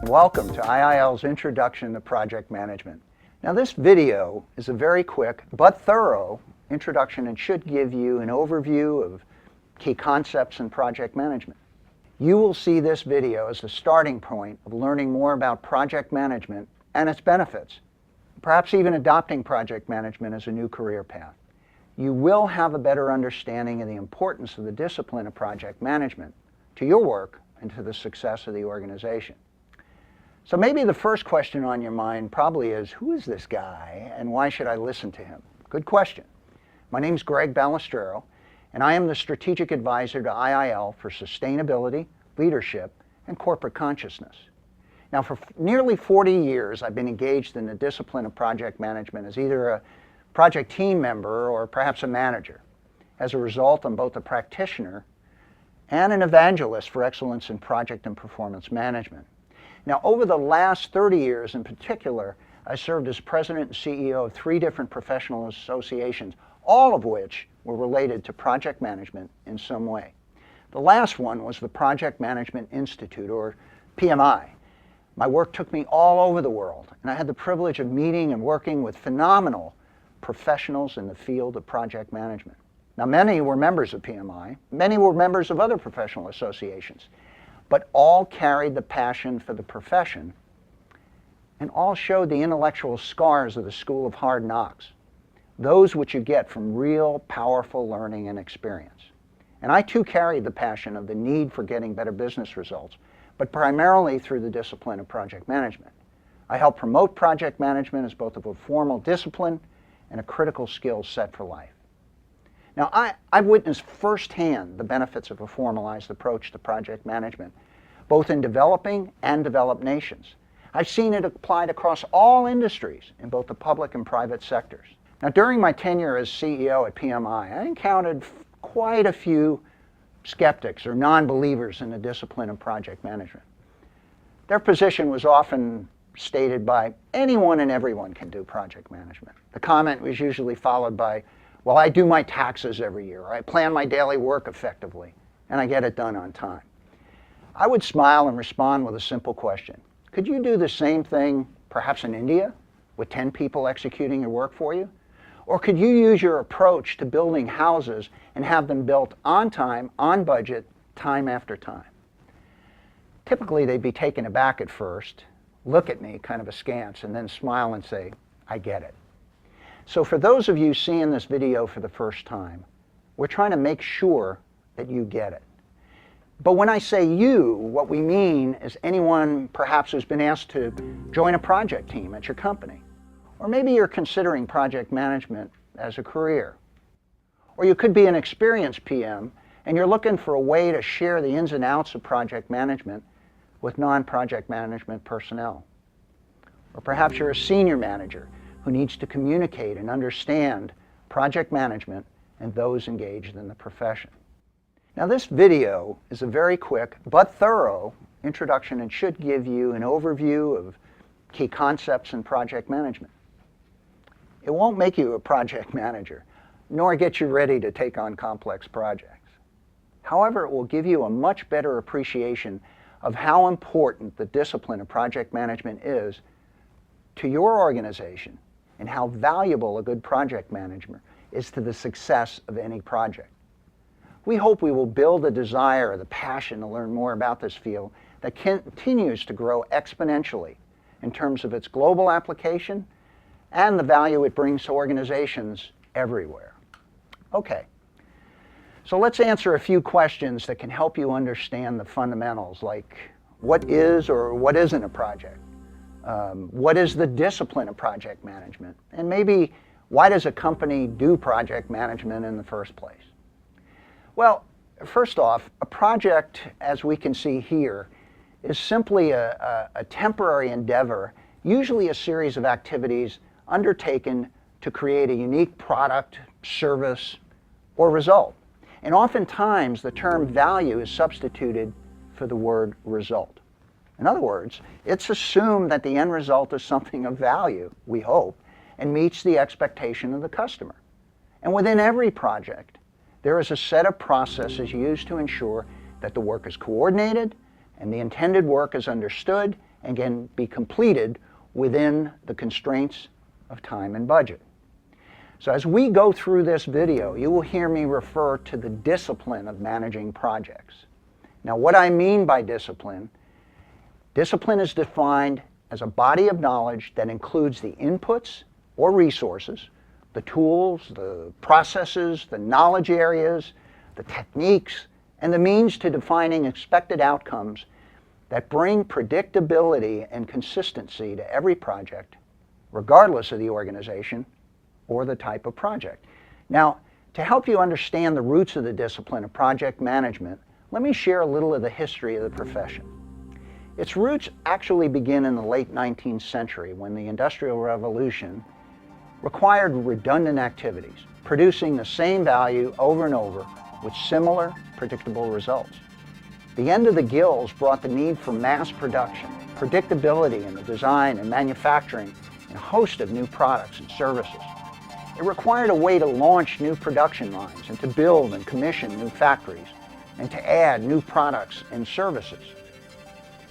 Welcome to IIL's Introduction to Project Management. Now this video is a very quick but thorough introduction and should give you an overview of key concepts in project management. You will see this video as the starting point of learning more about project management and its benefits, perhaps even adopting project management as a new career path. You will have a better understanding of the importance of the discipline of project management to your work and to the success of the organization. So maybe the first question on your mind probably is, who is this guy and why should I listen to him? Good question. My name is Greg Balestrero, and I am the Strategic Advisor to IIL for Sustainability, Leadership, and Corporate Consciousness. Now for nearly 40 years I've been engaged in the discipline of project management as either a project team member or perhaps a manager. As a result, I'm both a practitioner and an evangelist for excellence in project and performance management. Now, over the last 30 years in particular, I served as president and CEO of 3 different professional associations, all of which were related to project management in some way. The last one was the Project Management Institute, or PMI. My work took me all over the world, and I had the privilege of meeting and working with phenomenal professionals in the field of project management. Now, many were members of PMI, many were members of other professional associations, but all carried the passion for the profession and all showed the intellectual scars of the school of hard knocks, those which you get from real, powerful learning and experience. And I too carried the passion of the need for getting better business results, but primarily through the discipline of project management. I help promote project management as both a formal discipline and a critical skill set for life. Now, I've witnessed firsthand the benefits of a formalized approach to project management, both in developing and developed nations. I've seen it applied across all industries in both the public and private sectors. Now, during my tenure as CEO at PMI, I encountered quite a few skeptics or non-believers in the discipline of project management. Their position was often stated by, anyone and everyone can do project management. The comment was usually followed by, well, I do my taxes every year, or I plan my daily work effectively, and I get it done on time. I would smile and respond with a simple question. Could you do the same thing perhaps in India with 10 people executing your work for you? Or could you use your approach to building houses and have them built on time, on budget, time after time? Typically, they'd be taken aback at first, look at me kind of askance, and then smile and say, I get it. So for those of you seeing this video for the first time, we're trying to make sure that you get it. But when I say you, what we mean is anyone perhaps who's been asked to join a project team at your company. Or maybe you're considering project management as a career. Or you could be an experienced PM and you're looking for a way to share the ins and outs of project management with non-project management personnel. Or perhaps you're a senior manager who needs to communicate and understand project management and those engaged in the profession. Now this video is a very quick but thorough introduction and should give you an overview of key concepts in project management. It won't make you a project manager, nor get you ready to take on complex projects. However, it will give you a much better appreciation of how important the discipline of project management is to your organization and how valuable a good project manager is to the success of any project. We hope we will build a desire, the passion to learn more about this field that continues to grow exponentially in terms of its global application and the value it brings to organizations everywhere. Okay, so let's answer a few questions that can help you understand the fundamentals, like what is or what isn't a project? What is the discipline of project management? And maybe why does a company do project management in the first place? Well, first off, a project, as we can see here, is simply a temporary endeavor, usually a series of activities undertaken to create a unique product, service, or result. And oftentimes the term value is substituted for the word result. In other words, it's assumed that the end result is something of value, we hope, and meets the expectation of the customer. And within every project, there is a set of processes used to ensure that the work is coordinated and the intended work is understood and can be completed within the constraints of time and budget. So as we go through this video, you will hear me refer to the discipline of managing projects. Now, what I mean by discipline is defined as a body of knowledge that includes the inputs or resources, the tools, the processes, the knowledge areas, the techniques, and the means to defining expected outcomes that bring predictability and consistency to every project, regardless of the organization or the type of project. Now, to help you understand the roots of the discipline of project management, let me share a little of the history of the profession. Its roots actually begin in the late 19th century when the Industrial Revolution required redundant activities, producing the same value over and over with similar, predictable results. The end of the guilds brought the need for mass production, predictability in the design and manufacturing, and a host of new products and services. It required a way to launch new production lines and to build and commission new factories and to add new products and services.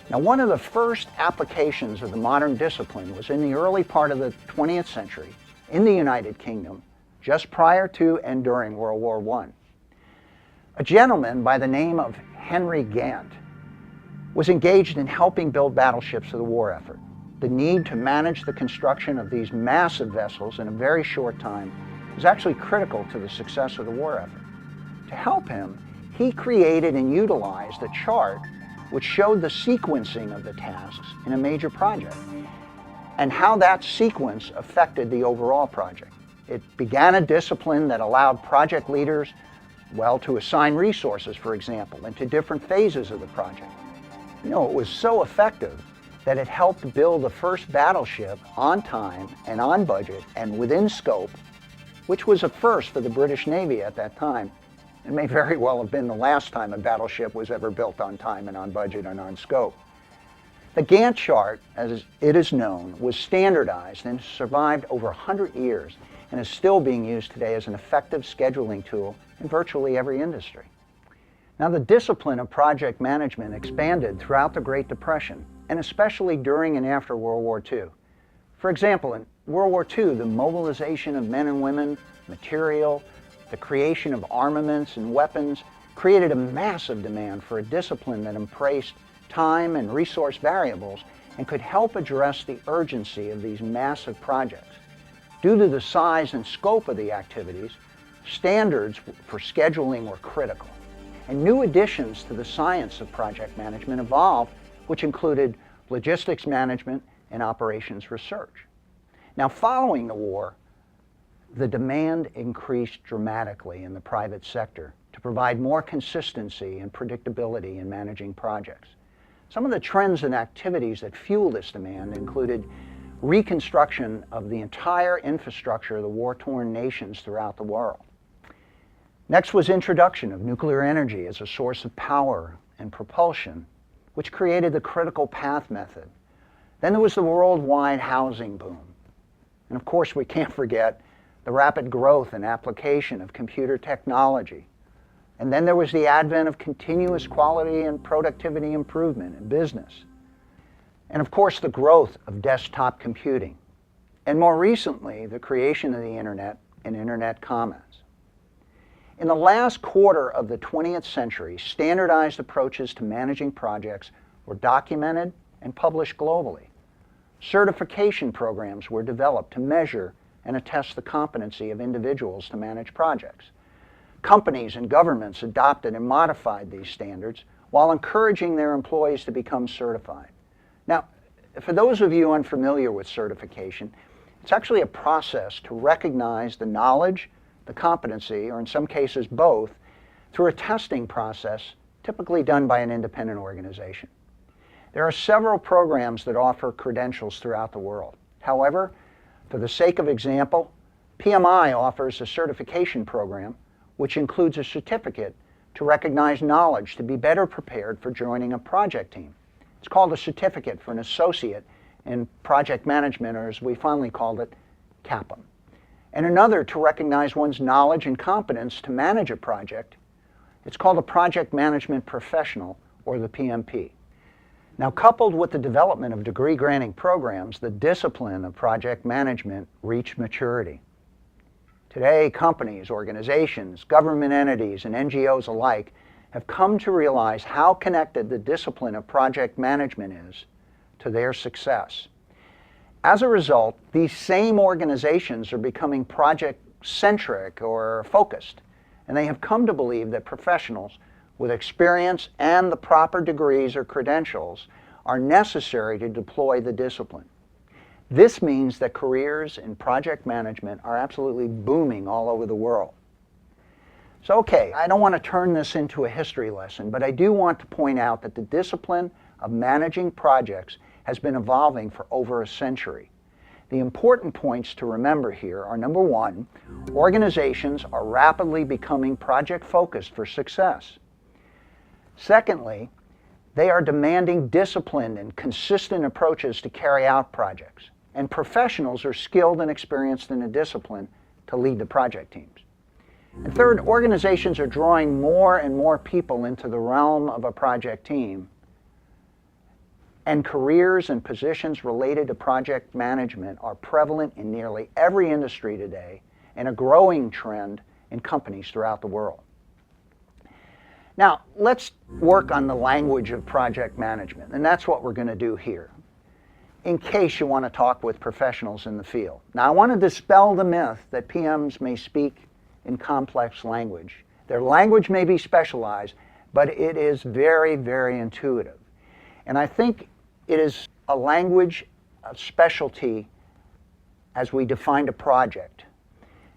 Now, one of the first applications of the modern discipline was in the early part of the 20th century in the United Kingdom, just prior to and during World War I. A gentleman by the name of Henry Gantt was engaged in helping build battleships for the war effort. The need to manage the construction of these massive vessels in a very short time was actually critical to the success of the war effort. To help him, he created and utilized a chart which showed the sequencing of the tasks in a major project and how that sequence affected the overall project. It began a discipline that allowed project leaders, to assign resources, for example, into different phases of the project. It was so effective that it helped build the first battleship on time and on budget and within scope, which was a first for the British Navy at that time. It may very well have been the last time a battleship was ever built on time and on budget and on scope. The Gantt chart, as it is known, was standardized and survived over 100 years and is still being used today as an effective scheduling tool in virtually every industry. Now, the discipline of project management expanded throughout the Great Depression, and especially during and after World War II. For example, in World War II, the mobilization of men and women, material, the creation of armaments and weapons created a massive demand for a discipline that embraced time and resource variables and could help address the urgency of these massive projects. Due to the size and scope of the activities, standards for scheduling were critical, and new additions to the science of project management evolved, which included logistics management and operations research. Now, following the war, the demand increased dramatically in the private sector to provide more consistency and predictability in managing projects. Some of the trends and activities that fueled this demand included reconstruction of the entire infrastructure of the war-torn nations throughout the world. Next was introduction of nuclear energy as a source of power and propulsion, which created the critical path method. Then there was the worldwide housing boom. And of course, we can't forget the rapid growth and application of computer technology. And then there was the advent of continuous quality and productivity improvement in business. And of course, the growth of desktop computing. And more recently, the creation of the internet and internet commerce. In the last quarter of the 20th century, standardized approaches to managing projects were documented and published globally. Certification programs were developed to measure and attest the competency of individuals to manage projects. Companies and governments adopted and modified these standards while encouraging their employees to become certified. Now, for those of you unfamiliar with certification, it's actually a process to recognize the knowledge, the competency, or in some cases both, through a testing process typically done by an independent organization. There are several programs that offer credentials throughout the world. However, for the sake of example, PMI offers a certification program which includes a certificate to recognize knowledge to be better prepared for joining a project team. It's called a certificate for an associate in project management, or as we finally called it, CAPM. And another to recognize one's knowledge and competence to manage a project. It's called a project management professional, or the PMP. Now, coupled with the development of degree-granting programs, the discipline of project management reached maturity. Today, companies, organizations, government entities, and NGOs alike have come to realize how connected the discipline of project management is to their success. As a result, these same organizations are becoming project-centric or focused, and they have come to believe that professionals with experience and the proper degrees or credentials are necessary to deploy the discipline. This means that careers in project management are absolutely booming all over the world. So, okay, I don't want to turn this into a history lesson, but I do want to point out that the discipline of managing projects has been evolving for over a century. The important points to remember here are, number one, organizations are rapidly becoming project-focused for success. Secondly, they are demanding disciplined and consistent approaches to carry out projects, and professionals are skilled and experienced in a discipline to lead the project teams. And third, organizations are drawing more and more people into the realm of a project team, and careers and positions related to project management are prevalent in nearly every industry today and a growing trend in companies throughout the world. Now, let's work on the language of project management, and that's what we're going to do here, in case you want to talk with professionals in the field. Now, I want to dispel the myth that PMs may speak in complex language. Their language may be specialized, but it is very, very intuitive. And I think it is a language of specialty as we defined a project.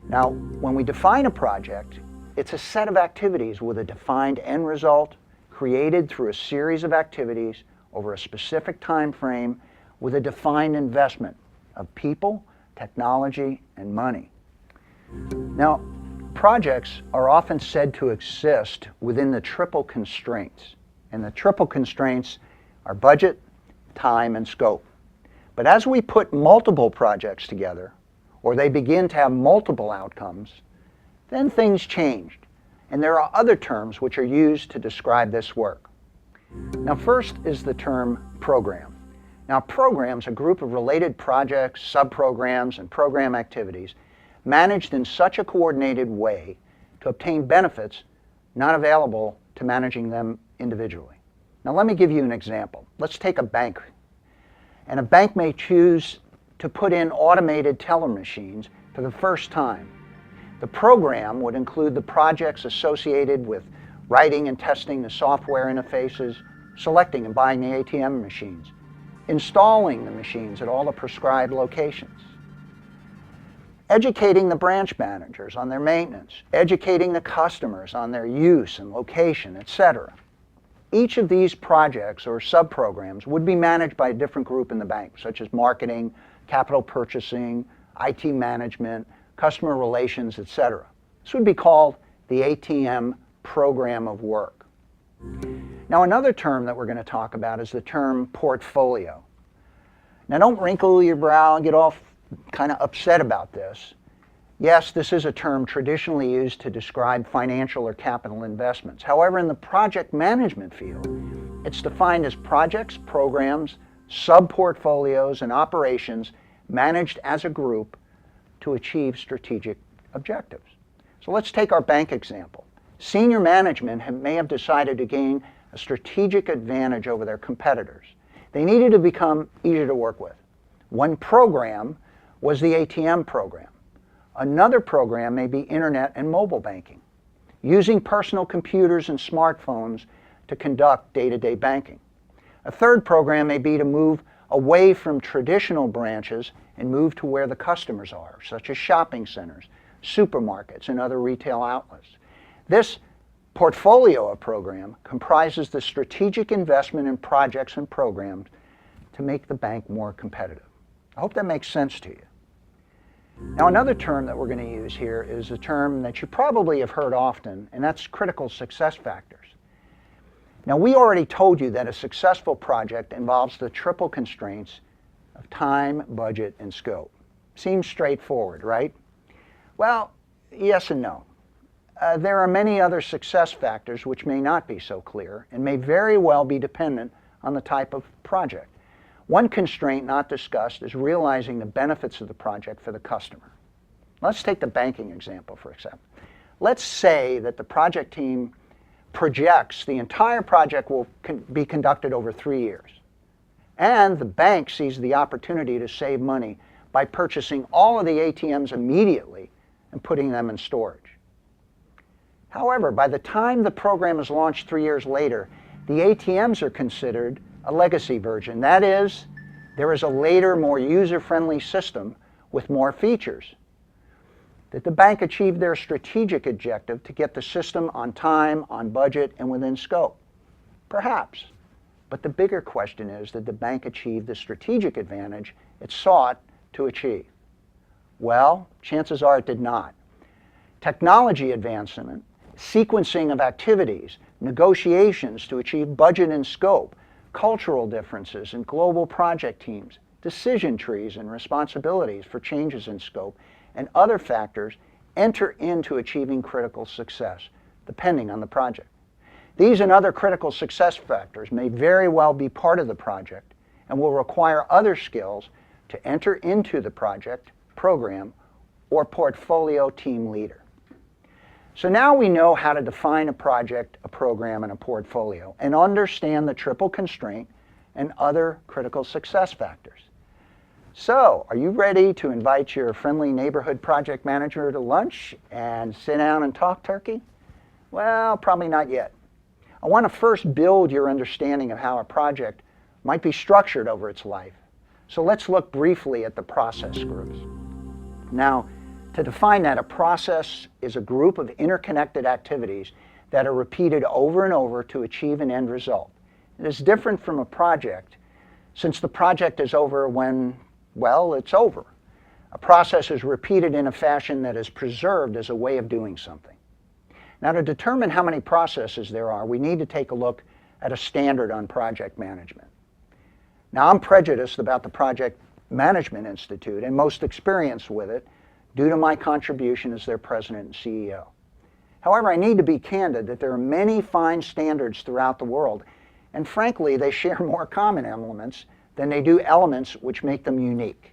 Now, when we define a project, it's a set of activities with a defined end result created through a series of activities over a specific time frame with a defined investment of people, technology, and money. Now, projects are often said to exist within the triple constraints, and the triple constraints are budget, time, and scope. But as we put multiple projects together, or they begin to have multiple outcomes, then things changed, and there are other terms which are used to describe this work. Now, first is the term program. Now, programs, a group of related projects, subprograms, and program activities managed in such a coordinated way to obtain benefits not available to managing them individually. Now, let me give you an example. Let's take a bank. And a bank may choose to put in automated teller machines for the first time. The program would include the projects associated with writing and testing the software interfaces, selecting and buying the ATM machines, installing the machines at all the prescribed locations, educating the branch managers on their maintenance, educating the customers on their use and location, etc. Each of these projects or subprograms would be managed by a different group in the bank, such as marketing, capital purchasing, IT management, customer relations, etc. This would be called the ATM program of work. Now, another term that we're going to talk about is the term portfolio. Now, don't wrinkle your brow and get all kind of upset about this. Yes, this is a term traditionally used to describe financial or capital investments. However, in the project management field, it's defined as projects, programs, sub-portfolios, and operations managed as a group to achieve strategic objectives. So let's take our bank example. Senior management may have decided to gain a strategic advantage over their competitors. They needed to become easier to work with. One program was the ATM program. Another program may be internet and mobile banking, using personal computers and smartphones to conduct day-to-day banking. A third program may be to move away from traditional branches and move to where the customers are, such as shopping centers, supermarkets, and other retail outlets. This portfolio of program comprises the strategic investment in projects and programs to make the bank more competitive. I hope that makes sense to you. Now, another term that we're going to use here is a term that you probably have heard often, and that's critical success factors. Now, we already told you that a successful project involves the triple constraints of time, budget, and scope. Seems straightforward, right? Well, yes and no. There are many other success factors which may not be so clear and may very well be dependent on the type of project. One constraint not discussed is realizing the benefits of the project for the customer. Let's take the banking example for example. Let's say that the project team projects the entire project will be conducted over 3 years. And the bank sees the opportunity to save money by purchasing all of the ATMs immediately and putting them in storage. However, by the time the program is launched 3 years later, the ATMs are considered a legacy version. That is, there is a later, more user-friendly system with more features. Did the bank achieve their strategic objective to get the system on time, on budget, and within scope? Perhaps. But the bigger question is, did the bank achieve the strategic advantage it sought to achieve? Well, chances are it did not. Technology advancement, sequencing of activities, negotiations to achieve budget and scope, cultural differences in global project teams, decision trees and responsibilities for changes in scope, and other factors enter into achieving critical success, depending on the project. These and other critical success factors may very well be part of the project and will require other skills to enter into the project, program, or portfolio team leader. So now we know how to define a project, a program, and a portfolio, and understand the triple constraint and other critical success factors. So, are you ready to invite your friendly neighborhood project manager to lunch and sit down and talk turkey? Well, probably not yet. I want to first build your understanding of how a project might be structured over its life. So let's look briefly at the process groups. Now, to define that, a process is a group of interconnected activities that are repeated over and over to achieve an end result. It is different from a project, since the project is over when, well, it's over. A process is repeated in a fashion that is preserved as a way of doing something. Now, to determine how many processes there are, we need to take a look at a standard on project management. Now, I'm prejudiced about the Project Management Institute and most experienced with it due to my contribution as their president and CEO. However, I need to be candid that there are many fine standards throughout the world, and frankly, they share more common elements than they do elements which make them unique.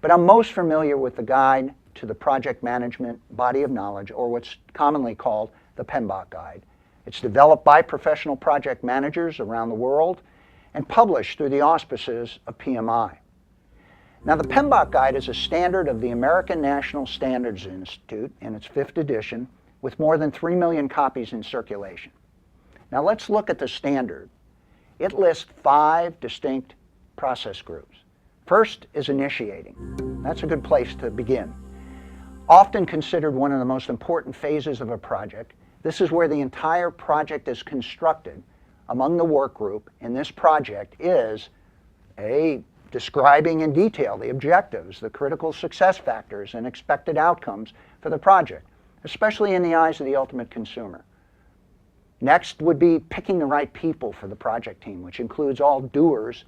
But I'm most familiar with the Guide to the Project Management Body of Knowledge, or what's commonly called the PMBOK Guide. It's developed by professional project managers around the world and published through the auspices of PMI. Now, the PMBOK Guide is a standard of the American National Standards Institute in its 5th edition, with more than 3 million copies in circulation. Now, let's look at the standard. It lists 5 distinct process groups. First is initiating. That's a good place to begin. Often considered one of the most important phases of a project, this is where the entire project is constructed. Among the work group in this project is describing in detail the objectives, the critical success factors, and expected outcomes for the project, especially in the eyes of the ultimate consumer. Next would be picking the right people for the project team, which includes all doers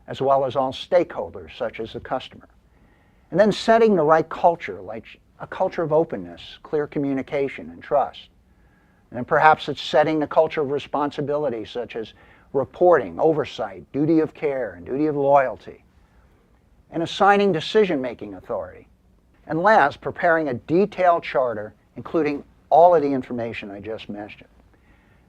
as well as all stakeholders, such as the customer. And then setting the right culture, like a culture of openness, clear communication, and trust. And then perhaps it's setting the culture of responsibility, such as reporting, oversight, duty of care, and duty of loyalty. And assigning decision-making authority. And last, preparing a detailed charter, including all of the information I just mentioned.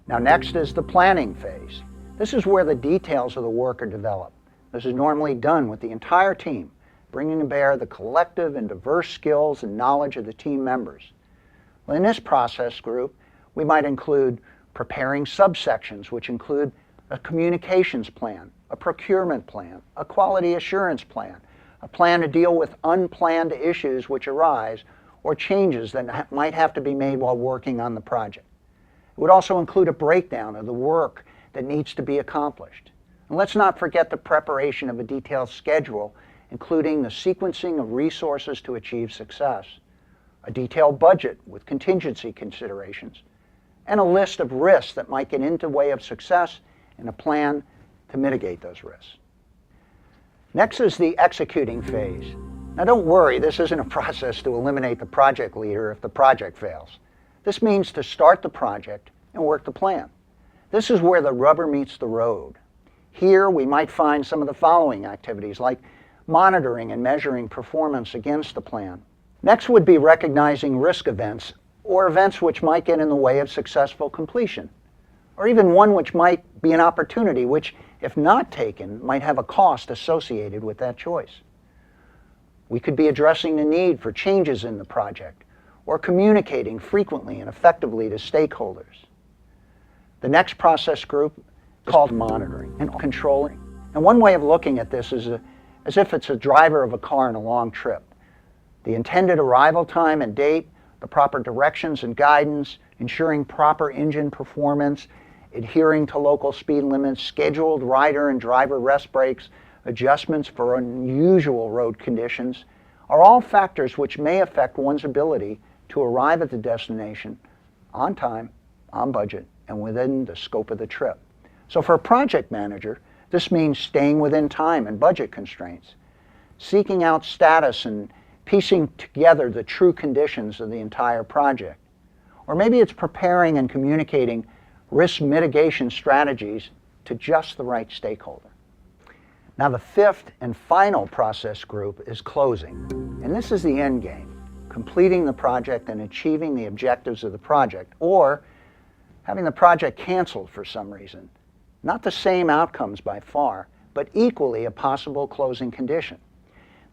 Now, next is the planning phase. This is where the details of the work are developed. This is normally done with the entire team, bringing to bear the collective and diverse skills and knowledge of the team members. Well, in this process group, we might include preparing subsections, which include a communications plan, a procurement plan, a quality assurance plan, a plan to deal with unplanned issues which arise or changes that might have to be made while working on the project. It would also include a breakdown of the work that needs to be accomplished. And let's not forget the preparation of a detailed schedule, including the sequencing of resources to achieve success, a detailed budget with contingency considerations, and a list of risks that might get in the way of success and a plan to mitigate those risks. Next is the executing phase. Now, don't worry, this isn't a process to eliminate the project leader if the project fails. This means to start the project and work the plan. This is where the rubber meets the road. Here we might find some of the following activities, like monitoring and measuring performance against the plan. Next would be recognizing risk events, or events which might get in the way of successful completion, or even one which might be an opportunity which, if not taken, might have a cost associated with that choice. We could be addressing the need for changes in the project, or communicating frequently and effectively to stakeholders. The next process group is called monitoring and controlling. And one way of looking at this is as if it's a driver of a car on a long trip. The intended arrival time and date, the proper directions and guidance, ensuring proper engine performance, adhering to local speed limits, scheduled rider and driver rest breaks, adjustments for unusual road conditions, are all factors which may affect one's ability to arrive at the destination on time, on budget, and within the scope of the trip. So for a project manager, this means staying within time and budget constraints, seeking out status and piecing together the true conditions of the entire project. Or maybe it's preparing and communicating risk mitigation strategies to just the right stakeholder. Now the fifth and final process group is closing. And this is the end game, completing the project and achieving the objectives of the project, or having the project canceled for some reason. Not the same outcomes by far, but equally a possible closing condition.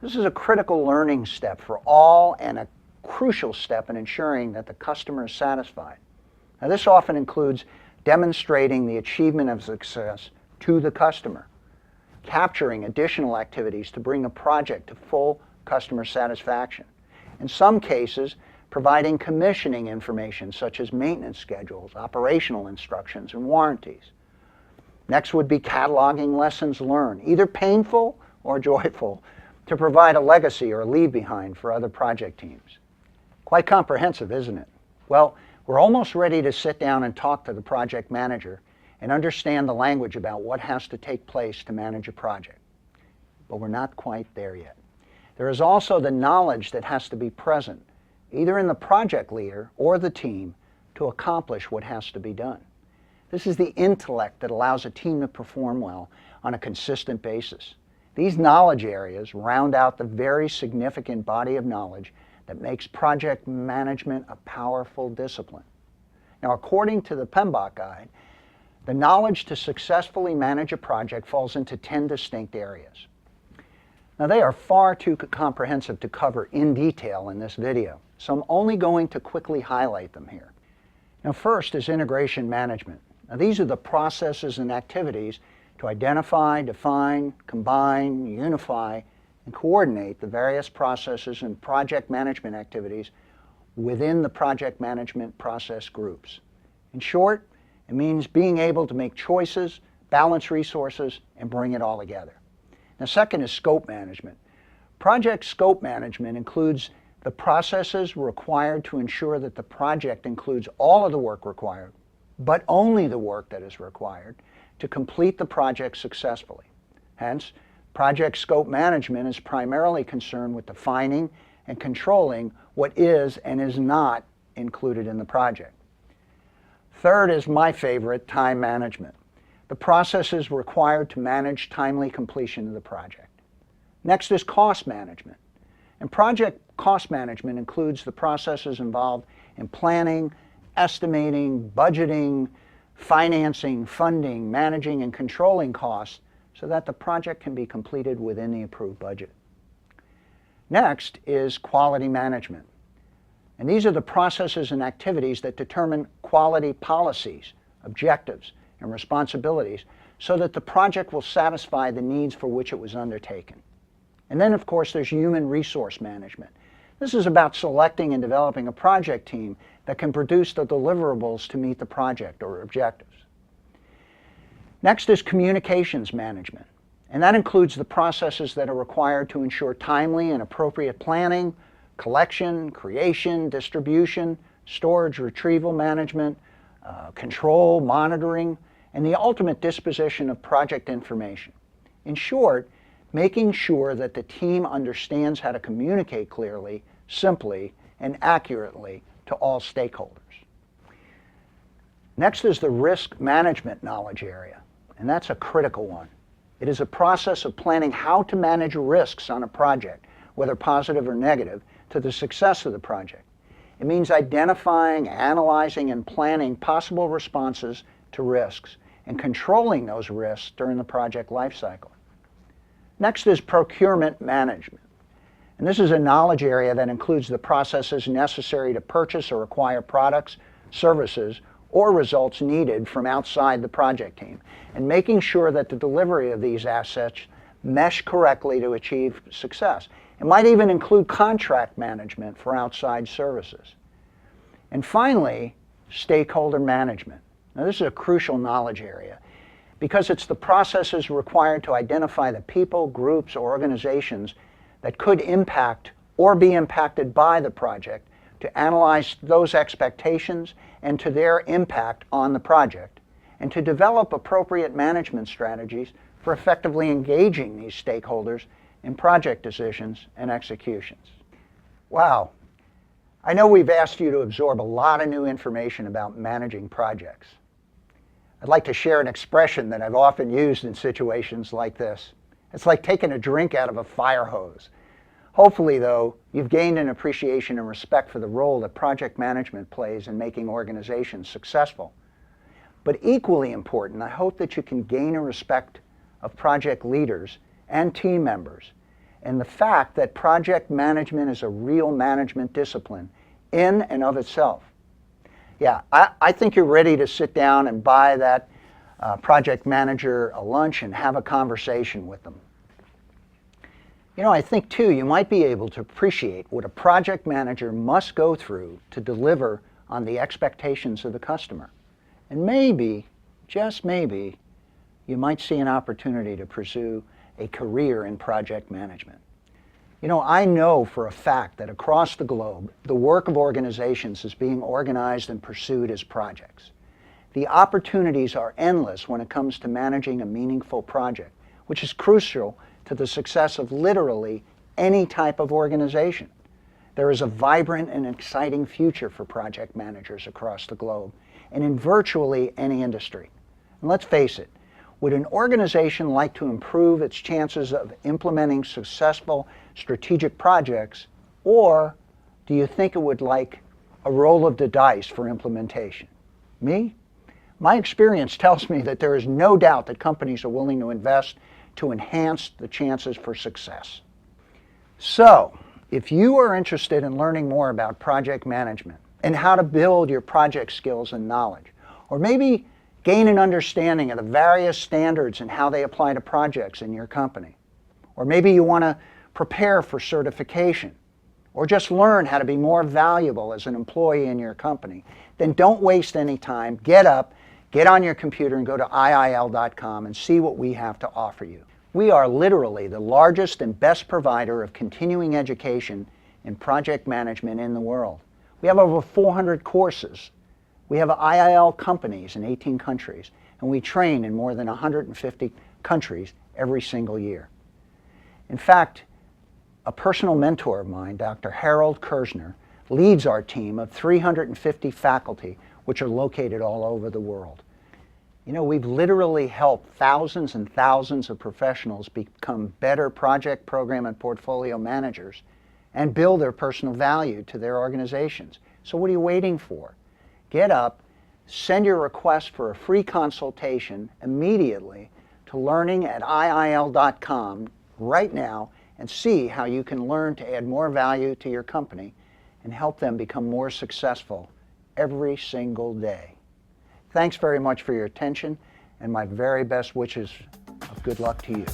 This is a critical learning step for all and a crucial step in ensuring that the customer is satisfied. Now this often includes demonstrating the achievement of success to the customer, capturing additional activities to bring a project to full customer satisfaction. In some cases, providing commissioning information such as maintenance schedules, operational instructions, and warranties. Next would be cataloging lessons learned, either painful or joyful, to provide a legacy or a leave behind for other project teams. Quite comprehensive, isn't it? Well, we're almost ready to sit down and talk to the project manager and understand the language about what has to take place to manage a project. But we're not quite there yet. There is also the knowledge that has to be present, either in the project leader or the team, to accomplish what has to be done. This is the intellect that allows a team to perform well on a consistent basis. These knowledge areas round out the very significant body of knowledge that makes project management a powerful discipline. Now, according to the PMBOK guide, the knowledge to successfully manage a project falls into 10 distinct areas. Now, they are far too comprehensive to cover in detail in this video, so I'm only going to quickly highlight them here. Now, first is integration management. Now, these are the processes and activities to identify, define, combine, unify, and coordinate the various processes and project management activities within the project management process groups. In short, it means being able to make choices, balance resources, and bring it all together. Now, second is scope management. Project scope management includes the processes required to ensure that the project includes all of the work required, but only the work that is required to complete the project successfully. Hence, project scope management is primarily concerned with defining and controlling what is and is not included in the project. Third is my favorite, time management. The processes required to manage timely completion of the project. Next is cost management. And project cost management includes the processes involved in planning, estimating, budgeting, financing, funding, managing, and controlling costs so that the project can be completed within the approved budget. Next is quality management. And these are the processes and activities that determine quality policies, objectives, and responsibilities so that the project will satisfy the needs for which it was undertaken. And then, of course, there's human resource management. This is about selecting and developing a project team that can produce the deliverables to meet the project or objectives. Next is communications management, and that includes the processes that are required to ensure timely and appropriate planning, collection, creation, distribution, storage, retrieval management, control, monitoring, and the ultimate disposition of project information. In short, making sure that the team understands how to communicate clearly, simply, and accurately to all stakeholders. Next is the risk management knowledge area. and that's a critical one. It is a process of planning how to manage risks on a project, whether positive or negative, to the success of the project. It means identifying, analyzing, and planning possible responses to risks and controlling those risks during the project lifecycle. Next is procurement management. And this is a knowledge area that includes the processes necessary to purchase or acquire products, services, or results needed from outside the project team, and making sure that the delivery of these assets mesh correctly to achieve success. It might even include contract management for outside services. And finally, stakeholder management. Now, this is a crucial knowledge area because it's the processes required to identify the people, groups, or organizations that could impact or be impacted by the project, to analyze those expectations and to their impact on the project, and to develop appropriate management strategies for effectively engaging these stakeholders in project decisions and executions. Wow. I know we've asked you to absorb a lot of new information about managing projects. I'd like to share an expression that I've often used in situations like this. It's like taking a drink out of a fire hose. Hopefully, though, you've gained an appreciation and respect for the role that project management plays in making organizations successful. But equally important, I hope that you can gain a respect of project leaders and team members, and the fact that project management is a real management discipline in and of itself. Yeah, I think you're ready to sit down and buy that project manager a lunch and have a conversation with them. You know, I think too, you might be able to appreciate what a project manager must go through to deliver on the expectations of the customer. And maybe, just maybe, you might see an opportunity to pursue a career in project management. You know, I know for a fact that across the globe, the work of organizations is being organized and pursued as projects. The opportunities are endless when it comes to managing a meaningful project, which is crucial to the success of literally any type of organization. There is a vibrant and exciting future for project managers across the globe and in virtually any industry. And let's face it, would an organization like to improve its chances of implementing successful strategic projects, or do you think it would like a roll of the dice for implementation? Me? My experience tells me that there is no doubt that companies are willing to invest to enhance the chances for success. So, if you are interested in learning more about project management and how to build your project skills and knowledge, or maybe gain an understanding of the various standards and how they apply to projects in your company, or maybe you want to prepare for certification, or just learn how to be more valuable as an employee in your company, then don't waste any time. Get up, get on your computer and go to IIL.com and see what we have to offer you. We are literally the largest and best provider of continuing education in project management in the world. We have over 400 courses. We have IIL companies in 18 countries, and we train in more than 150 countries every single year. In fact, a personal mentor of mine, Dr. Harold Kersner, leads our team of 350 faculty, which are located all over the world. You know, we've literally helped thousands and thousands of professionals become better project, program, and portfolio managers and build their personal value to their organizations. So what are you waiting for? Get up, send your request for a free consultation immediately to learning@iil.com right now and see how you can learn to add more value to your company and help them become more successful every single day. Thanks very much for your attention, and my very best wishes of good luck to you.